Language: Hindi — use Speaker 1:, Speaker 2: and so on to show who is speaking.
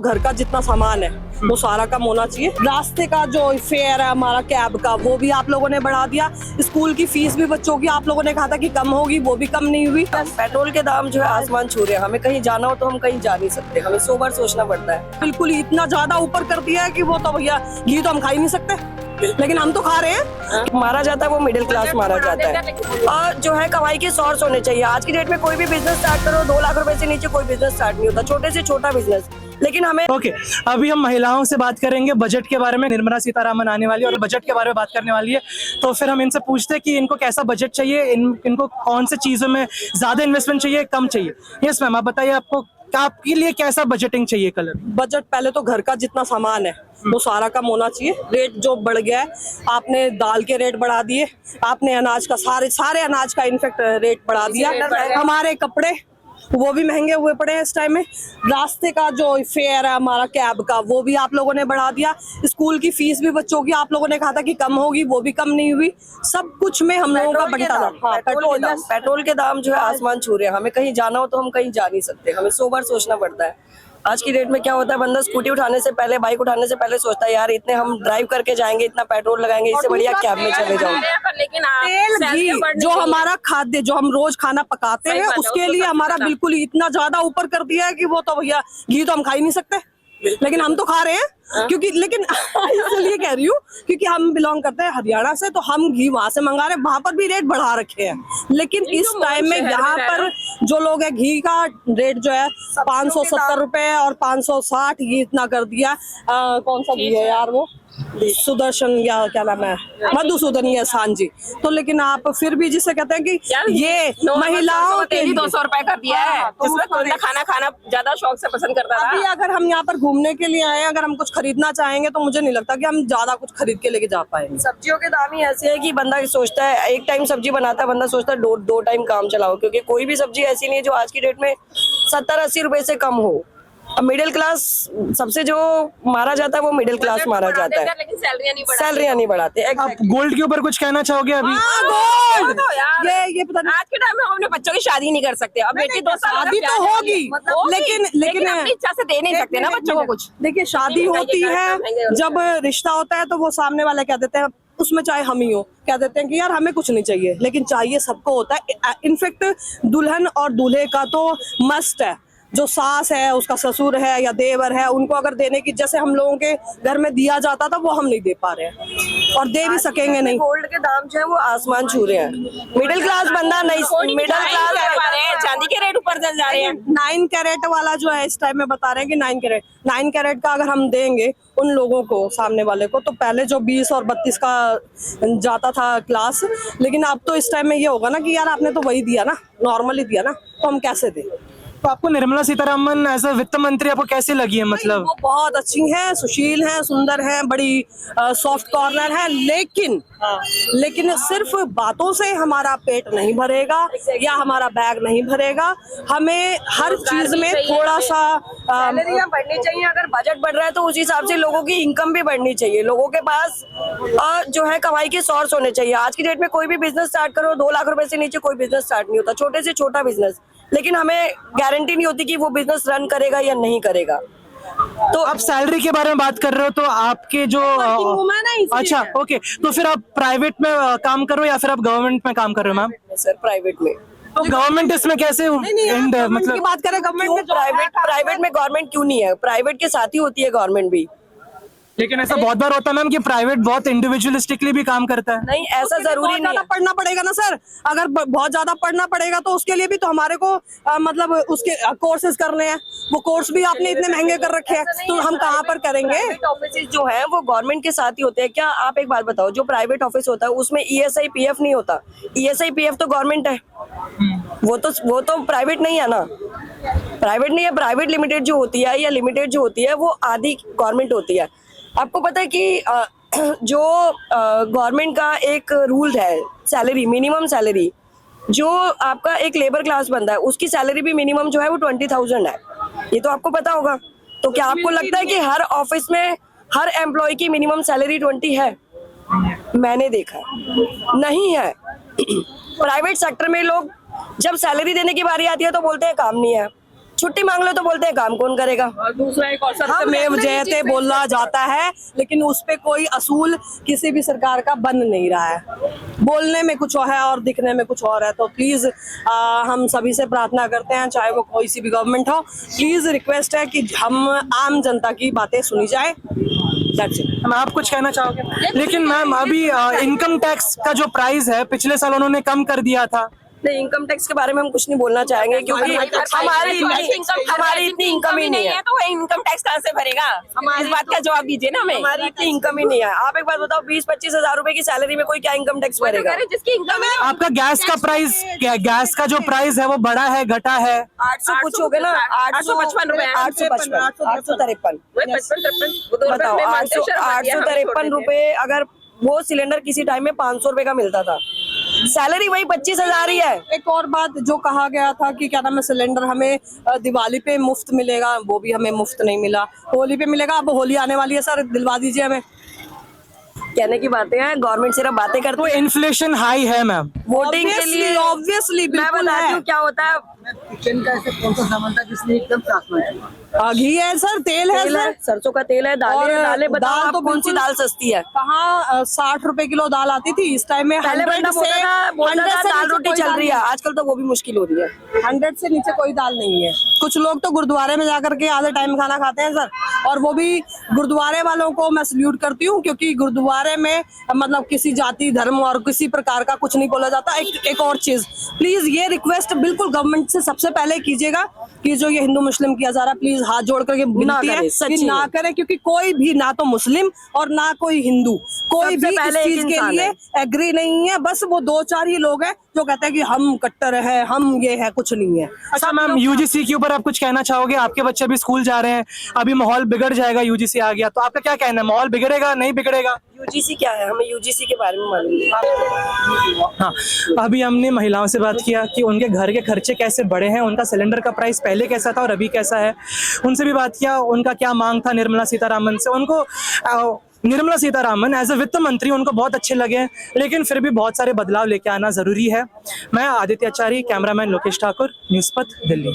Speaker 1: घर का जितना सामान है वो सारा कम होना चाहिए। रास्ते का जो फेयर है हमारा कैब का वो भी आप लोगों ने बढ़ा दिया। स्कूल की फीस भी बच्चों की आप लोगों ने कहा था कि कम होगी, वो भी कम नहीं हुई। पेट्रोल के दाम जो है आसमान छू रहे हैं। हमें कहीं जाना हो तो हम कहीं जा नहीं सकते, हमें 100 बार सोचना पड़ता है। बिल्कुल ही इतना ज्यादा ऊपर कर दिया है कि वो तो भैया घी तो हम खा ही नहीं सकते, लेकिन हम तो खा रहे हैं। मारा जाता है वो मिडिल क्लास मारा जाता है। और जो है कमाई के सोर्स होने चाहिए। आज की डेट में कोई भी बिजनेस स्टार्ट करो 2 लाख रुपए से नीचे कोई बिजनेस स्टार्ट नहीं होता, छोटे से छोटा बिजनेस। लेकिन हमें
Speaker 2: अभी हम महिलाओं से बात करेंगे बजट के बारे में। निर्मला सीतारामन आने वाली है और बजट के बारे में बात करने वाली है, तो फिर हम इनसे पूछते हैं कि इनको कैसा बजट चाहिए, इनको कौन से चीजों में ज्यादा इन्वेस्टमेंट चाहिए, कम चाहिए। यस मैम, आप बताइए आपके लिए कैसा बजटिंग चाहिए कलर?
Speaker 1: बजट पहले तो घर का जितना सामान है वो सारा कम होना चाहिए। रेट जो बढ़ गया है, आपने दाल के रेट बढ़ा दिए, आपने अनाज का सारे अनाज का इनफेक्ट रेट बढ़ा दिया। हमारे कपड़े वो भी महंगे हुए पड़े हैं इस टाइम में। रास्ते का जो फेयर है हमारा कैब का वो भी आप लोगों ने बढ़ा दिया। स्कूल की फीस भी बच्चों की आप लोगों ने कहा था कि कम होगी, वो भी कम नहीं हुई। सब कुछ में हम लोगों का बंटा था। हाँ, पेट्रोल के दाम जो है आसमान छू रहे हैं। हमें कहीं जाना हो तो हम कहीं जा नहीं सकते, हमें 100 बार सोचना पड़ता है। आज की डेट में क्या होता है, बंदा स्कूटी उठाने से पहले, बाइक उठाने से पहले सोचता है यार इतने हम ड्राइव करके जाएंगे, इतना पेट्रोल लगाएंगे, इससे बढ़िया कैब में चले जाओ। तेल घी जो हमारा खाद्य जो हम रोज खाना पकाते हैं उसके लिए हमारा बिल्कुल ही इतना ज्यादा ऊपर कर दिया है कि वो तो भैया घी तो हम खा ही नहीं सकते, लेकिन हम तो खा रहे हैं। क्योंकि लेकिन इसलिए कह रही हूँ क्योंकि हम बिलोंग करते हैं हरियाणा से, तो हम घी वहां से मंगा रहे हैं। वहां पर भी रेट बढ़ा रखे हैं, लेकिन इस टाइम में यहाँ पर जो लोग है घी का रेट जो है 570 रुपए और 560 ये इतना कर दिया। कौन सा घी है यार वो, सुदर्शन या क्या नाम है, मधुसूदन या सान जी। तो लेकिन आप फिर भी जिसे कहते हैं कि ये महिलाओं के
Speaker 3: 200 रुपए कर दिया है, जिसमें कोई खाना ज्यादा शौक से पसंद करता था।
Speaker 1: अभी अगर हम यहाँ पर घूमने के लिए आए, अगर हम कुछ खरीदना चाहेंगे तो मुझे नहीं लगता कि हम ज्यादा कुछ खरीद के लेके जा पाएंगे। सब्जियों के दाम ही ऐसे है कि बंदा सोचता है एक टाइम सब्जी बनाता है, बंदा सोचता है दो टाइम काम चलाओ, क्योंकि कोई भी सब्जी ऐसी नहीं है जो आज की डेट में 70-80 रुपए से कम हो। अब मिडिल क्लास सबसे जो मारा जाता है वो मिडिल क्लास मारा जाता है,
Speaker 3: लेकिन
Speaker 1: सैलरियां नहीं बढ़ाते।
Speaker 2: आप गोल्ड के ऊपर कुछ कहना चाहोगे अभी?
Speaker 1: गोल्ड ये पता नहीं,
Speaker 3: आज के टाइम में हम अपने बच्चों की शादी नहीं कर सकते। अब बेटी 2 साल
Speaker 1: शादी तो होगी, लेकिन
Speaker 3: अपनी इच्छा से दे नहीं सकते ना बच्चों को कुछ।
Speaker 1: देखिए शादी होती है, जब रिश्ता होता है तो वो सामने वाला कह देते हैं, उसमें चाहे हम ही हो, कह देते हैं कि यार हमें कुछ नहीं चाहिए, लेकिन चाहिए सबको होता है। इनफेक्ट दुल्हन और दूल्हे का तो मस्ट है, जो सास है उसका ससुर है या देवर है, उनको अगर देने की जैसे हम लोगों के घर में दिया जाता था वो हम नहीं दे पा रहे हैं और दे भी सकेंगे नहीं। गोल्ड के दाम जो है वो आसमान छू रहे हैं। मिडिल क्लास बंदा नहीं, मिडिल क्लास
Speaker 3: चांदी के रेट ऊपर चल जा रहे हैं।
Speaker 1: 9 कैरेट वाला जो है इस टाइम में बता रहे हैं कि 9 कैरेट का अगर हम देंगे उन लोगों को, सामने वाले को, तो पहले जो 20 और 32 का जाता था क्लास, लेकिन अब तो इस टाइम में ये होगा ना कि यार आपने तो वही दिया ना, नॉर्मली दिया ना, तो हम कैसे दें।
Speaker 2: तो आपको निर्मला सीतारामन एज अ वित्त मंत्री आपको कैसी लगी है? मतलब
Speaker 1: वो बहुत अच्छी हैं, सुशील हैं, सुंदर हैं, बड़ी सॉफ्ट कॉर्नर है, लेकिन सिर्फ बातों से हमारा पेट नहीं भरेगा या हमारा बैग नहीं भरेगा। हमें हर चीज में थोड़ा सा सैलरियां बढ़नी चाहिए। अगर बजट बढ़ रहा है तो उस हिसाब से लोगों की इनकम भी बढ़नी चाहिए। लोगों के पास जो है कमाई के सोर्स होने चाहिए। आज की डेट में कोई भी बिजनेस स्टार्ट करो 2 लाख रुपए से नीचे कोई बिजनेस स्टार्ट नहीं होता, छोटे से छोटा बिजनेस। लेकिन हमें गारंटी नहीं होती कि वो बिजनेस रन करेगा या नहीं करेगा।
Speaker 2: तो आप सैलरी के बारे में बात कर रहे हो, तो आपके जो अच्छा ओके, तो फिर आप प्राइवेट में काम कर रहे हो या फिर आप गवर्नमेंट में काम कर रहे हो? मैम
Speaker 1: सर प्राइवेट में।
Speaker 2: तो गवर्नमेंट इसमें कैसे एंड मतलब
Speaker 1: बात करें गवर्नमेंट में, प्राइवेट में गवर्नमेंट क्यों नहीं है? प्राइवेट के साथ ही होती है गवर्नमेंट भी।
Speaker 2: लेकिन ऐसा बहुत बार होता है मैम कि प्राइवेट बहुत इंडिविजुअलिस्टिकली भी काम करता है।
Speaker 1: नहीं, ऐसा जरूरी नहीं है। पढ़ना पड़ेगा ना सर, अगर बहुत ज्यादा पढ़ना पड़ेगा तो उसके लिए भी तो हमारे को मतलब उसके कोर्सेज करने हैं। वो कोर्स भी आपने इतने महंगे कर रखे हैं, तो हम कहाँ पर करेंगे? ऑफिस जो है वो गवर्नमेंट के साथ ही होते हैं। क्या आप एक बात बताओ, जो प्राइवेट ऑफिस होता है उसमें ESI PF नहीं होता? ESI PF तो गवर्नमेंट है, वो तो प्राइवेट नहीं है ना। प्राइवेट नहीं है, प्राइवेट लिमिटेड जो होती है या लिमिटेड जो होती है वो आधी गवर्नमेंट होती है। आपको पता है कि जो गवर्नमेंट का एक रूल है सैलरी, मिनिमम सैलरी, जो आपका एक लेबर क्लास बंदा है उसकी सैलरी भी मिनिमम जो है वो 20,000 है। ये तो आपको पता होगा। तो क्या आपको लगता है कि हर ऑफिस में हर एम्प्लॉय की मिनिमम सैलरी 20 है? मैंने देखा नहीं है। प्राइवेट सेक्टर में लोग जब सैलरी देने की बारी आती है तो बोलते हैं काम नहीं है,
Speaker 4: छुट्टी मांग लो तो बोलते हैं काम कौन करेगा।
Speaker 3: और दूसरा एक और
Speaker 1: सत्यमेव जयते बोला जाता है, लेकिन उस पे कोई असूल किसी भी सरकार का बन नहीं रहा है। बोलने में कुछ और है और दिखने में कुछ और है। तो प्लीज हम सभी से प्रार्थना करते हैं, चाहे वो कोई सी भी गवर्नमेंट हो, प्लीज रिक्वेस्ट है कि हम आम जनता की बातें सुनी जाए। That's it.
Speaker 2: मैम आप कुछ कहना चाहोगे? लेकिन मैम अभी इनकम टैक्स का जो प्राइस है पिछले साल उन्होंने कम कर दिया था।
Speaker 4: नहीं, इनकम टैक्स के बारे में हम कुछ नहीं बोलना चाहेंगे क्योंकि हमारी इतनी इनकम ही नहीं है।
Speaker 3: तो वो इनकम टैक्स कहाँ से भरेगा? इस बात का जवाब दीजिए ना हमें।
Speaker 4: हमारी इतनी इनकम ही नहीं है। आप एक बात बताओ, 20-25 हजार रुपए की सैलरी में कोई क्या इनकम टैक्स भरेगा?
Speaker 3: जिसकी इनकम है
Speaker 2: आपका गैस का प्राइस, गैस का जो प्राइस है वो बढ़ा है घटा है?
Speaker 4: 800 कुछ हो गया ना,
Speaker 3: 855 रुपए,
Speaker 4: 853 बताओ। 853 रुपए अगर वो सिलेंडर किसी टाइम में 500 रुपए का मिलता था, सैलरी वही 25,000 ही है।
Speaker 1: एक और बात जो कहा गया था कि क्या नाम है, सिलेंडर हमें दिवाली पे मुफ्त मिलेगा, वो भी हमें मुफ्त नहीं मिला। होली पे मिलेगा। अब होली आने वाली है सर, दिलवा दीजिए हमें।
Speaker 4: कहने की बातें हैं, गवर्नमेंट सिर्फ बातें करती
Speaker 2: तो
Speaker 4: है।
Speaker 2: इन्फ्लेशन हाई है मैम।
Speaker 4: वोटिंग के लिए
Speaker 1: ऑब्वियसली
Speaker 4: मैं बताती हूँ क्या होता है।
Speaker 5: किचन का ऐसे कौन सा सामान था जिसने एकदम से आसमान छुआ?
Speaker 1: घी है सर, तेल है
Speaker 4: तेल है,
Speaker 1: सर,
Speaker 4: सरसों का तेल है, दालें बताओ
Speaker 1: दाल
Speaker 4: आप
Speaker 1: तो
Speaker 4: कौन सी
Speaker 1: बिल्कुल-
Speaker 4: दाल सस्ती है?
Speaker 1: कहाँ 60 रुपए किलो दाल आती थी, इस टाइम में
Speaker 4: पहले
Speaker 1: 100
Speaker 4: बंदा बोलता था
Speaker 1: 100 से
Speaker 4: दाल
Speaker 1: नीचे
Speaker 4: रोटी
Speaker 1: कोई
Speaker 4: चल
Speaker 1: दाल
Speaker 4: रही है, आजकल तो वो भी मुश्किल हो रही है।
Speaker 1: 100 से नीचे कोई दाल नहीं है। कुछ लोग तो गुरुद्वारे में जाकर के आधे टाइम खाना खाते हैं सर, और वो भी गुरुद्वारे वालों को मैं सल्यूट करती हूँ, क्योंकि गुरुद्वारे में मतलब किसी जाति धर्म और किसी प्रकार का कुछ नहीं बोला जाता। एक और चीज, प्लीज ये रिक्वेस्ट बिल्कुल गवर्नमेंट से सबसे पहले कीजिएगा कि जो ये हिंदू मुस्लिम किया जा रहा है, प्लीज हाथ जोड़ करके विनती है
Speaker 4: करे,
Speaker 1: कि
Speaker 4: सच्ची
Speaker 1: ना
Speaker 4: में।
Speaker 1: करे, क्योंकि कोई भी ना तो मुस्लिम और ना कोई हिंदू, कोई
Speaker 4: सबसे
Speaker 1: भी इस
Speaker 4: पहले एक
Speaker 1: चीज के
Speaker 4: इंसान
Speaker 1: लिए
Speaker 4: है।
Speaker 1: एग्री नहीं है। बस वो 2-4 ही लोग हैं जो कहते हैं कि हम कट्टर है, हम ये है, कुछ नहीं है।
Speaker 2: अच्छा मैम, यूजीसी के ऊपर आप कुछ कहना चाहोगे? आपके बच्चे अभी स्कूल जा रहे हैं, अभी माहौल बिगड़ जाएगा, यूजीसी आ गया तो आपका क्या कहना है? माहौल बिगड़ेगा नहीं बिगड़ेगा?
Speaker 4: यूजीसी क्या है, हमें यूजीसी के बारे में मालूम नहीं।
Speaker 2: हाँ, अभी हमने महिलाओं से बात किया कि उनके घर के खर्चे कैसे बढ़े हैं, उनका सिलेंडर का प्राइस पहले कैसा था और अभी कैसा है। उनसे भी बात किया, उनका क्या मांग था निर्मला सीतारामन से। उनको निर्मला सीतारामन एज अ वित्त मंत्री उनको बहुत अच्छे लगे, लेकिन फिर भी बहुत सारे बदलाव लेके आना जरूरी है। मैं आदित्य आचार्य, कैमरामैन लोकेश ठाकुर, न्यूज़ पथ, दिल्ली।